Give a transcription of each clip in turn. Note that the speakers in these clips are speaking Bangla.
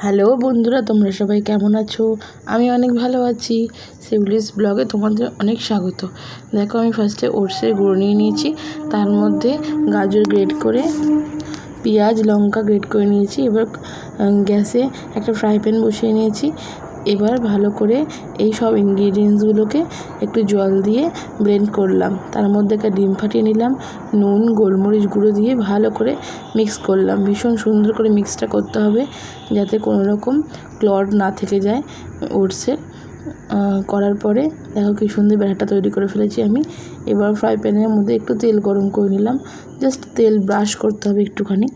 হ্যালো বন্ধুরা, তোমরা সবাই কেমন আছো? আমি অনেক ভালো আছি। শিউলিস ব্লগে তোমাদের অনেক স্বাগত। দেখো, আমি ফার্স্টে ওটসের গুঁড়ো নিয়ে নিয়েছি, তার মধ্যে গাজর গ্রেট করে, পেঁয়াজ লঙ্কা গ্রেট করে নিয়েছি। এবার গ্যাসে একটা ফ্রাই প্যান বসিয়ে নিয়েছি। এবার ভালো করে এই সব ইনগ্রিডিয়েন্টসগুলোকে একটু জল দিয়ে ব্লেন্ড করলাম। তার মধ্যে একটা ডিম ফাটিয়ে নিলাম, নুন গোলমরিচ গুঁড়ো দিয়ে ভালো করে মিক্স করলাম। ভীষণ সুন্দর করে মিক্সটা করতে হবে যাতে কোনো রকম ক্লড না থেকে যায় ওটসের। করার পরে দেখো কি সুন্দর ব্যাটারটা তৈরি করে ফেলেছি আমি। এবার ফ্রাই প্যানের মধ্যে একটু তেল গরম করে নিলাম, জাস্ট তেল ব্রাশ করতে হবে একটুখানি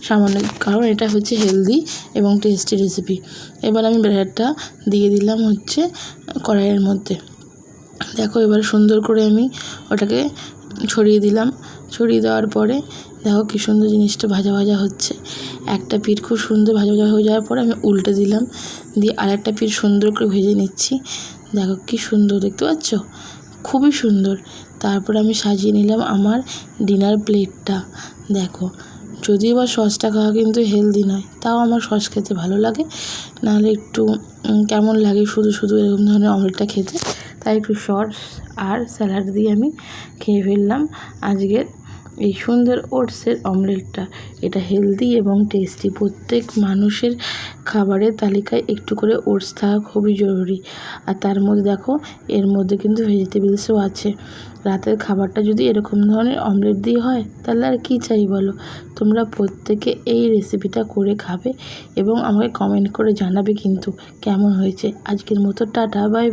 সামান্য, কারণ এটা হচ্ছে হেলদি এবং টেস্টি রেসিপি। এবার আমি ব্যাটারটা দিয়ে দিলাম হচ্ছে কড়াইয়ের মধ্যে। দেখো এবার সুন্দর করে আমি ওটাকে ছড়িয়ে দিলাম। ছড়িয়ে দেওয়ার পরে দেখো কী সুন্দর জিনিসটা ভাজা ভাজা হচ্ছে। একটা পিঠ খুব সুন্দর ভাজা ভাজা হয়ে যাওয়ার পরে আমি উল্টে দিলাম, দিয়ে আরেকটা পিঠ সুন্দর করে ভেজে নিচ্ছি। দেখো কী সুন্দর, দেখতে পাচ্ছ? খুবই সুন্দর। তারপর আমি সাজিয়ে নিলাম আমার ডিনার প্লেটটা। দেখো, যদিও বা সসটা খাওয়া কিন্তু হেলদি নয়, তাও আমার সস খেতে ভালো লাগে, নাহলে একটু কেমন লাগে শুধু শুধু এরকম ধরনের অমলেটটা খেতে। তাই একটু সস আর স্যালাড দিয়ে আমি খেয়ে ফেললাম আজকের এই সুন্দর ওটসের অমলেটটা। এটা হেলদি এবং টেস্টি। প্রত্যেক মানুষের খাবারের তালিকায় একটু করে ওটস থাকা খুবই জরুরি। আর তার মধ্যে দেখো, এর মধ্যে কিন্তু ভেজিটেবলসও আছে। রাতের খাবারটা যদি এরকম ধরনের অমলেট দিয়ে হয়, তাহলে আর কী চাই বলো? তোমরা প্রত্যেকে এই রেসিপিটা করে খাবে এবং আমাকে কমেন্ট করে জানাবে কিন্তু কেমন হয়েছে। আজকের মতো টাটা, বাই।